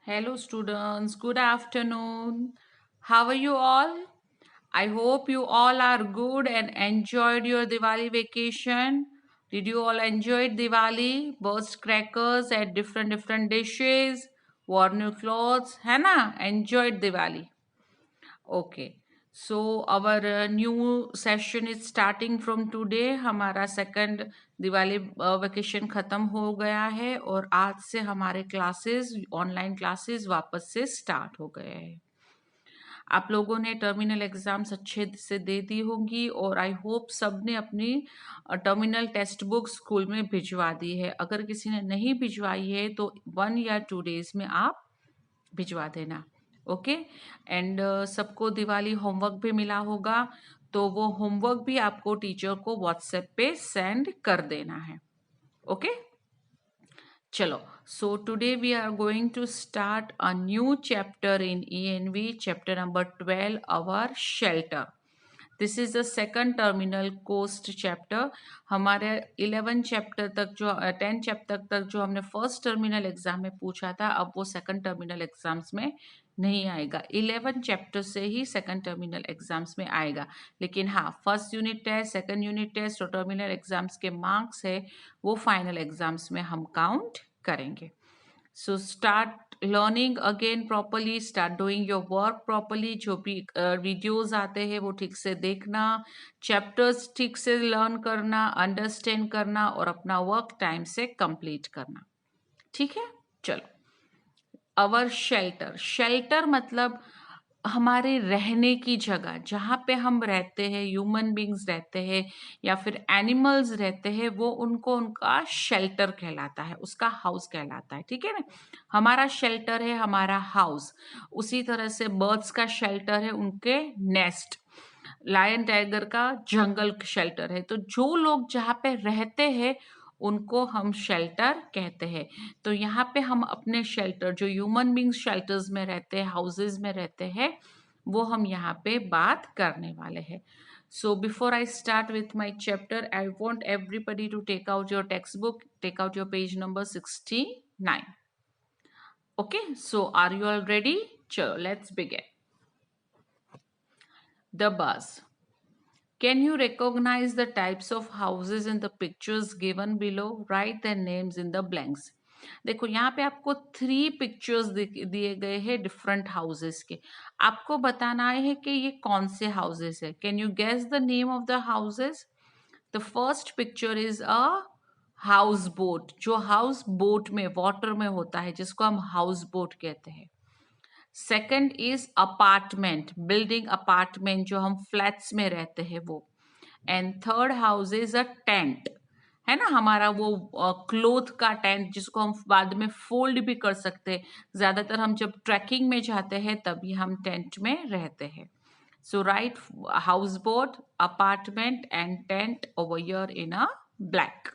Hello, students. Good afternoon. How are you all? I hope you all are good and enjoyed your Diwali vacation. Did you all enjoy Diwali? Burst crackers, at different dishes, wore new clothes, है ना? Enjoyed Diwali. Okay. So our new session is starting from today. हमारा second Diwali vacation खत्म हो गया है और आज से हमारे क्लासेस ऑनलाइन क्लासेस वापस से स्टार्ट हो गए हैं. आप लोगों ने टर्मिनल एग्जाम्स अच्छे से दे दी होंगी और आई होप सब ने अपनी टर्मिनल टेक्स्ट बुक स्कूल में भिजवा दी है. अगर किसी ने नहीं भिजवाई है तो 1 या 2 डेज में आप भिजवा देना. ओके. एंड सबको दिवाली होमवर्क भी मिला होगा तो वो होमवर्क भी आपको टीचर को व्हाट्सएप पे सेंड कर देना है. ओके. चलो. So today we are going to start a new chapter in ENV, chapter number 12, our shelter. This is the second terminal coast chapter. हमारे 11 चैप्टर तक जो 10 चैप्टर तक जो हमने फर्स्ट टर्मिनल एग्जाम में पूछा था, अब वो सेकंड टर्मिनल एग्जाम्स में नहीं आएगा. 11 चैप्टर से ही सेकंड टर्मिनल एग्जाम्स में आएगा. लेकिन हाँ, first unit test, second unit test और टर्मिनल एग्जाम्स के मार्क्स है वो फाइनल एग्जाम्स में हम काउंट करेंगे. So start learning again properly, start doing your work properly. जो भी वीडियोस आते हैं वो ठीक से देखना, चैप्टर्स ठीक से लर्न करना, अंडरस्टैंड करना और अपना वर्क टाइम से कंप्लीट करना. ठीक है. चलो. अवर शेल्टर. शेल्टर मतलब हमारे रहने की जगह, जहाँ पे हम रहते हैं, ह्यूमन बींग्स रहते हैं या फिर एनिमल्स रहते हैं, वो उनको उनका शेल्टर कहलाता है, उसका हाउस कहलाता है. ठीक है ना. हमारा शेल्टर है हमारा हाउस. उसी तरह से बर्ड्स का शेल्टर है उनके नेस्ट. लायन टाइगर का जंगल शेल्टर है. तो जो लोग जहाँ पे रहते हैं उनको हम शेल्टर कहते हैं. तो यहाँ पे हम अपने शेल्टर, जो ह्यूमन बींग्स शेल्टर्स में रहते हैं, हाउसेज में रहते हैं, वो हम यहाँ पे बात करने वाले हैं. So before I start with my chapter, I want everybody to take out your textbook, take out your page number 69. Okay, so are you all ready? Chalo, let's begin. The bus. Can you recognize the types of houses in the pictures given below? Write their names in the blanks. देखो यहाँ पे आपको 3 pictures दिए गए हैं different houses के. आपको बताना है कि ये कौन से हाउसेस है. Can you guess the name of the houses? The first picture is a houseboat. जो हाउस बोट में वाटर में होता है जिसको हम हाउस बोट कहते हैं. Second is apartment, building apartment जो हम फ्लैट्स में रहते हैं वो. And third house is a tent, है ना, हमारा वो क्लोथ का टेंट जिसको हम बाद में फोल्ड भी कर सकते हैं. ज्यादातर हम जब ट्रैकिंग में जाते हैं तभी हम टेंट में रहते हैं. So right house boat, apartment and tent over here in a black.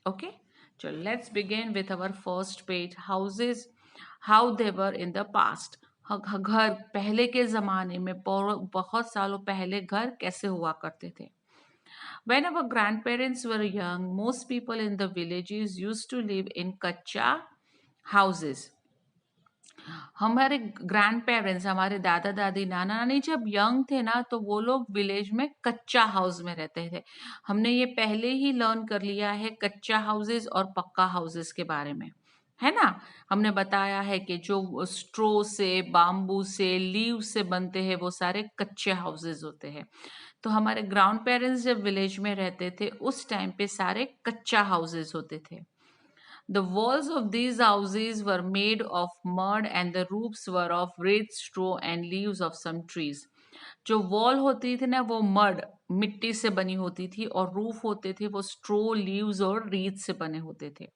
Okay. चलो let's begin with our first page. Houses, how they were in the past. घर पहले के जमाने में, बहुत सालों पहले घर कैसे हुआ करते थे. When our grandparents were young, most people in the villages used to live in kacha houses. हमारे ग्रैंड पेरेंट्स, हमारे दादा दादी नाना नानी जब यंग थे ना तो वो लोग विलेज में कच्चा हाउस में रहते थे. हमने ये पहले ही लर्न कर लिया है कच्चा हाउसेस और पक्का हाउसेस के बारे में, है ना. हमने बताया है कि जो स्ट्रो से, बाम्बू से, लीव से बनते हैं वो सारे कच्चे हाउसेस होते हैं. तो हमारे ग्राउंड पेरेंट्स जब विलेज में रहते थे उस टाइम पे सारे कच्चा हाउसेस होते थे. The walls of these houses were made of mud and the roofs were of red straw and leaves of some trees. जो वॉल होती थी ना वो मड, मिट्टी से बनी होती थी और रूफ होते थे वो स्ट्रो, लीव्स और रीत से बने होते थे.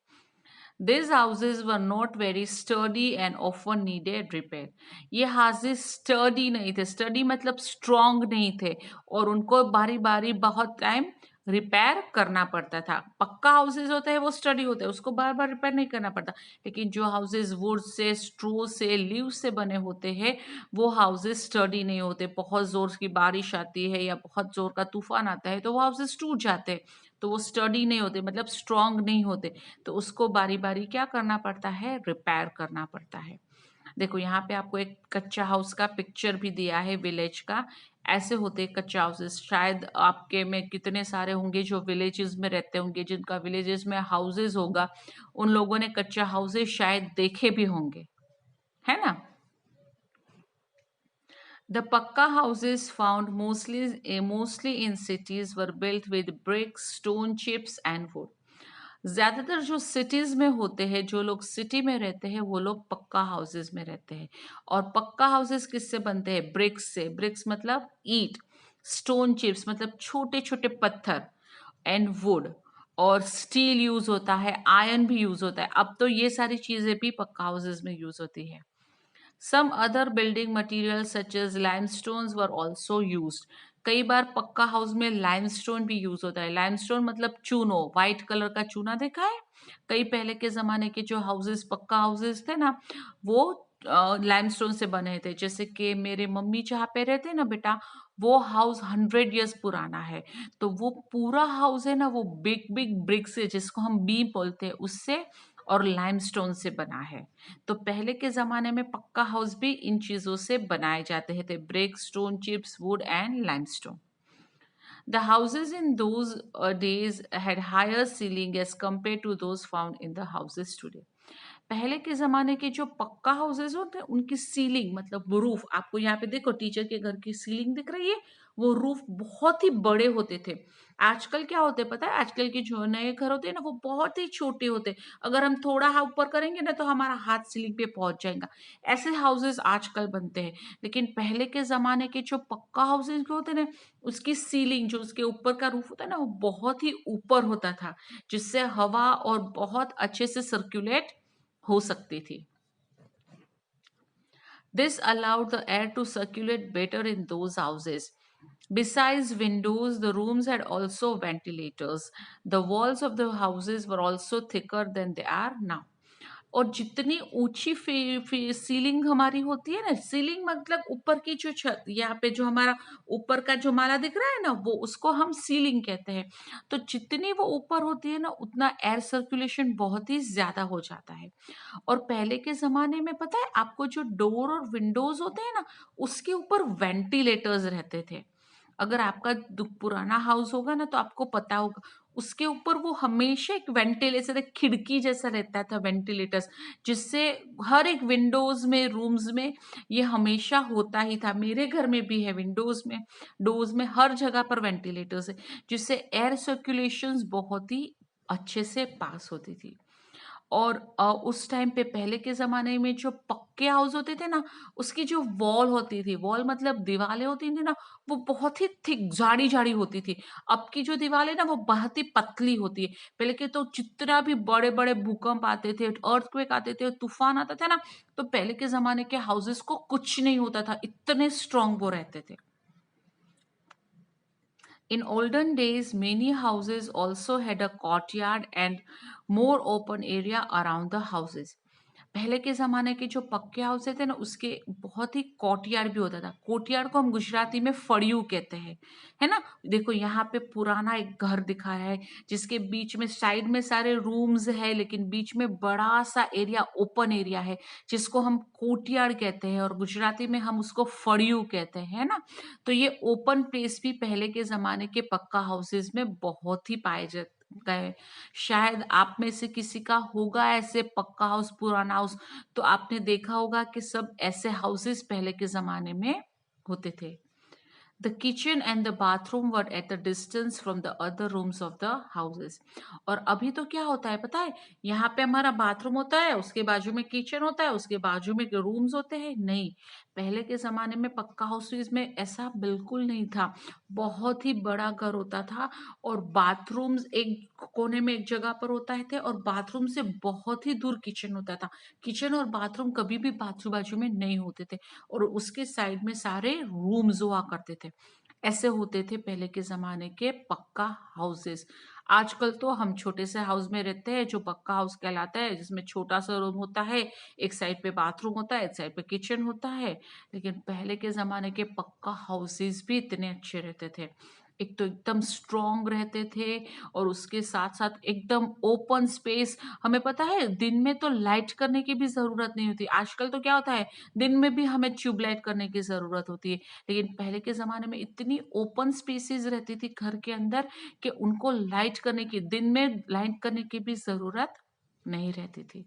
These houses were not very sturdy and often needed repair. ये houses sturdy नहीं थे. Sturdy मतलब strong नहीं थे और उनको बारी बारी बहुत टाइम रिपेयर करना पड़ता था. पक्का हाउसेज होते हैं वो स्टडी होते हैं, उसको बार बार रिपेयर नहीं करना पड़ता. लेकिन जो हाउसेज वुड से, स्ट्रो से, लीव से बने होते हैं वो हाउसेज स्टडी नहीं होते. बहुत जोर की बारिश आती है या बहुत जोर का तूफान आता है तो वो हाउसेज टूट जाते हैं. तो वो स्टडी नहीं होते, मतलब स्ट्रांग नहीं होते. तो उसको बारी बारी क्या करना पड़ता है, रिपेयर करना पड़ता है. देखो यहाँ पे आपको एक कच्चा हाउस का पिक्चर भी दिया है विलेज का। ऐसे होते कच्चा हाउसेस। शायद आपके में कितने सारे होंगे जो विलेजेस में रहते होंगे, जिनका विलेजेस में हाउसेस होगा, उन लोगों ने कच्चा हाउसेस शायद देखे भी होंगे, है ना। The Pakka houses found mostly in cities were built with bricks, stone chips and wood. ज्यादातर जो सिटीज में होते हैं, जो लोग सिटी में रहते हैं, वो लोग पक्का हाउसेस में रहते हैं। और पक्का हाउसेस किससे बनते हैं? ब्रिक्स से। ब्रिक्स मतलब ईट, स्टोन चिप्स मतलब छोटे छोटे पत्थर, एंड वुड, और स्टील यूज होता है, आयरन भी यूज होता है। अब तो ये सारी चीजें भी पक्का हाउसेस में यूज होती है। Some other building materials such as limestones were also used. कई बार पक्का हाउस में लाइमस्टोन भी यूज होता है। लाइमस्टोन मतलब चूनो, व्हाइट कलर का चूना देखा है। कई पहले के जमाने के जो हाउसेस, पक्का हाउसेस थे ना, वो लाइमस्टोन से बने थे। जैसे कि मेरे मम्मी जहाँ पे रहते हैं ना बेटा, वो हाउस 100 years पुराना है। तो वो पूरा हाउस है ना, वो बिग बिग ब्रिक्स है, जिसको हम बीम बोलते हैं, उससे और लाइमस्टोन से बना है। तो पहले के जमाने में पक्का हाउस भी इन चीजों से बनाए जाते थे, brick, stone chips, would and limestone. The houses in those days had higher ceiling as compared to those found in the houses today. पहले के जमाने के जो पक्का हाउसेस होते हैं, उनकी सीलिंग मतलब रूफ, आपको यहाँ पे देखो टीचर के घर की सीलिंग दिख रही है, वो रूफ बहुत ही बड़े होते थे। आजकल क्या होते हैं पता है? आजकल के जो नए घर होते हैं ना, वो बहुत ही छोटे होते हैं। अगर हम थोड़ा ऊपर करेंगे ना, तो हमारा हाथ सीलिंग पे पहुंच जाएगा। ऐसे हाउसेस आजकल बनते हैं। लेकिन पहले के जमाने के जो पक्का हाउसेस होते हैं ना, उसकी सीलिंग, जो उसके ऊपर का रूफ होता है ना, वो बहुत ही ऊपर होता था, जिससे हवा और बहुत अच्छे से सर्कुलेट हो सकती थी। This allowed the air to circulate better in those houses. Besides windows, the rooms had also ventilators. The walls of the houses were also thicker than they are now. और जितनी ऊंची सीलिंग हमारी होती है ना, सीलिंग मतलब ऊपर की जो छत, यहाँ पे जो हमारा ऊपर का जो माला दिख रहा है ना, वो उसको हम सीलिंग कहते हैं। तो जितनी वो ऊपर होती है ना, उतना एयर सर्कुलेशन बहुत ही ज्यादा हो जाता है। और पहले के जमाने में पता है आपको, जो डोर और विंडोज होते हैं ना, उसके ऊपर वेंटिलेटर्स रहते थे। अगर आपका पुराना हाउस होगा ना, तो आपको पता होगा, उसके ऊपर वो हमेशा एक वेंटिलेटर, एक खिड़की जैसा रहता था, वेंटिलेटर्स, जिससे हर एक विंडोज में, रूम्स में ये हमेशा होता ही था। मेरे घर में भी है, विंडोज में, डोर्स में, हर जगह पर वेंटिलेटर्स है, जिससे एयर सर्कुलेशन बहुत ही अच्छे से पास होती थी। और उस टाइम पे पहले के ज़माने में जो पक्के हाउस होते थे ना, उसकी जो वॉल होती थी, वॉल मतलब दीवारें होती थी ना, वो बहुत ही थिक, जाड़ी-जाड़ी होती थी। अब की जो दीवारें ना, वो बहुत ही पतली होती है। पहले के तो जितना भी बड़े-बड़े भूकंप आते थे, अर्थक्वेक आते थे, तूफान आता था ना, तो पहले के ज़माने के हाउसेस को कुछ नहीं होता था, इतने स्ट्रॉन्ग वो रहते थे। In olden days, many houses also had a courtyard and more open area around the houses. पहले के ज़माने के जो पक्के हाउसेस थे ना, उसके बहुत ही कोर्टयार्ड भी होता था। कोर्टयार्ड को हम गुजराती में फड़ियू कहते हैं, है ना। देखो यहाँ पे पुराना एक घर दिखा है, जिसके बीच में साइड में सारे रूम्स है, लेकिन बीच में बड़ा सा एरिया, ओपन एरिया है, जिसको हम कोर्टयार्ड कहते हैं, और गुजराती में हम उसको फड़ियू कहते हैं, है ना। तो ये ओपन प्लेस भी पहले के ज़माने के पक्का हाउसेस में बहुत ही पाए जाते गए। शायद आप में से किसी का होगा ऐसे पक्का हाउस, पुराना हाउस, तो आपने देखा होगा कि सब ऐसे हाउसेस पहले के ज़माने में होते थे। The kitchen and the bathroom were at a distance from the other rooms of the houses. और अभी तो क्या होता है पता है? यहाँ पे हमारा बाथरूम होता है, उसके बाजू में किचन होता है, उसके बाजू में रूम्स होते हैं। नहीं, पहले के ज़माने में पक्का हाउसेस में ऐसा बिल्कुल नहीं था। बहुत ही बड़ा घर होता था, और बाथरूम्स एक कोने में एक जगह पर होता थे, और बाथरूम से बहुत ही दूर किचन होता था। किचन और बाथरूम कभी भी बाजू बाजू में नहीं होते थे, और उसके साइड में सारे रूम्स हुआ करते थे। ऐसे होते थे पहले के ज़माने के पक्का हाउसेस। आजकल तो हम छोटे से हाउस में रहते हैं, जो पक्का हाउस कहलाता है, जिसमें छोटा सा रूम होता है, एक साइड पे बाथरूम होता है, एक साइड पे किचन होता है। लेकिन पहले के ज़माने के पक्का हाउसेस भी इतने अच्छे रहते थे। एक तो एकदम स्ट्रॉन्ग रहते थे और उसके साथ साथ एकदम ओपन स्पेस। हमें पता है दिन में तो लाइट करने की भी ज़रूरत नहीं होती। आजकल तो क्या होता है, दिन में भी हमें ट्यूबलाइट करने की ज़रूरत होती है। लेकिन पहले के ज़माने में इतनी ओपन स्पेसेस रहती थी घर के अंदर कि उनको लाइट करने की, दिन में लाइट करने की भी ज़रूरत नहीं रहती थी।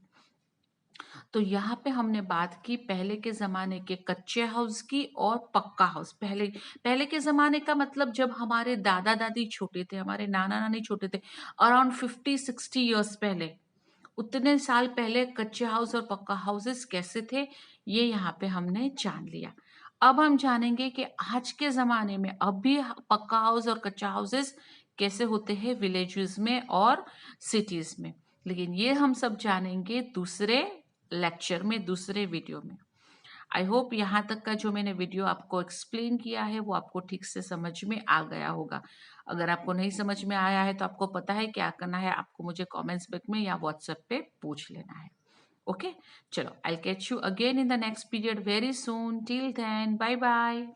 तो यहाँ पे हमने बात की पहले के ज़माने के कच्चे हाउस की और पक्का हाउस। पहले पहले के ज़माने का मतलब जब हमारे दादा-दादी छोटे थे, हमारे नाना-नानी छोटे थे, अराउंड 50-60 इयर्स पहले, उतने साल पहले कच्चे हाउस और पक्का हाउसेस कैसे थे, ये यहाँ पे हमने जान लिया। अब हम जानेंगे कि आज के ज़माने में अब भी पक्का हाउस और कच्चा हाउसेस कैसे होते हैं विलेजेस में और सिटीज़ में। लेकिन ये हम सब जानेंगे दूसरे लेक्चर में, दूसरे वीडियो में। आई होप यहाँ तक का जो मैंने वीडियो आपको एक्सप्लेन किया है वो आपको ठीक से समझ में आ गया होगा। अगर आपको नहीं समझ में आया है तो आपको पता है क्या करना है, आपको मुझे कमेंट्स में या व्हाट्सएप पे पूछ लेना है। ओके, चलो, I catch you again in the next period very soon. Till then, bye bye.